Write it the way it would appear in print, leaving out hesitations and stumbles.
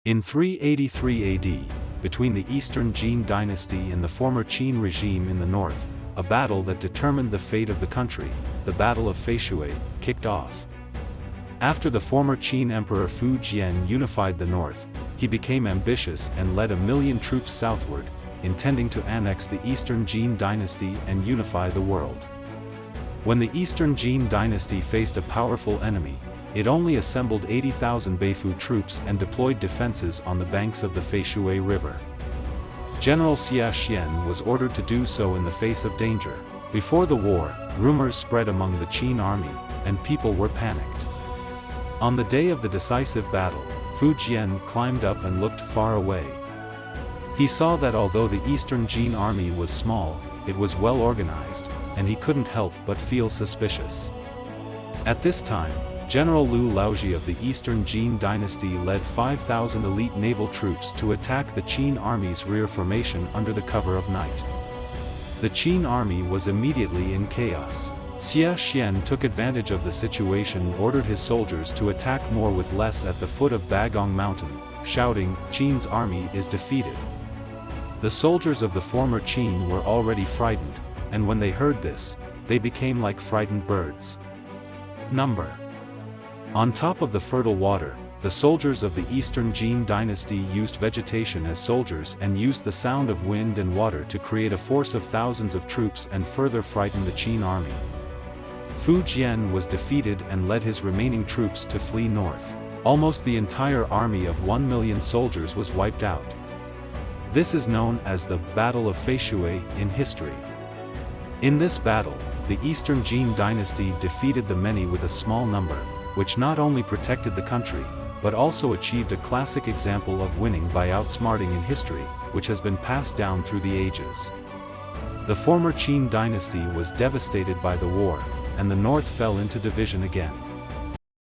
In 383 AD, between the Eastern Jin Dynasty and the former Qin regime in the north, a battle that determined the fate of the country, the Battle of Feishui, kicked off. After the former Qin Emperor Fu Jian unified the north, he became ambitious and led 1,000,000 troops southward, intending to annex the Eastern Jin Dynasty and unify the world. When the Eastern Jin Dynasty faced a powerful enemy, it only assembled 80,000 Beifu troops and deployed defenses on the banks of the Feishui River. General Xie Xuan was ordered to do so in the face of danger. Before the war, rumors spread among the Qin army, and people were panicked. On the day of the decisive battle, Fu Jian climbed up and looked far away. He saw that although the Eastern Jin army was small, it was well organized, and he couldn't help but feel suspicious. At this time, General Liu Laoji of the Eastern Jin Dynasty led 5,000 elite naval troops to attack the Qin army's rear formation under the cover of night. The Qin army was immediately in chaos. Xie Xuan took advantage of the situation and ordered his soldiers to attack more with less at the foot of Bagong Mountain, shouting, "Qin's army is defeated." The soldiers of the former Qin were already frightened, and when they heard this, they became like frightened birds. On top of the fertile water, the soldiers of the Eastern Jin Dynasty used vegetation as soldiers and used the sound of wind and water to create a force of thousands of troops and further frighten the Qin army. Fu Jian was defeated and led his remaining troops to flee north. Almost the entire army of 1,000,000 soldiers was wiped out. This is known as the Battle of Feishui in history. In this battle, the Eastern Jin Dynasty defeated the many with a small number, which not only protected the country, but also achieved a classic example of winning by outsmarting in history, which has been passed down through the ages. The former Qin dynasty was devastated by the war, and the north fell into division again.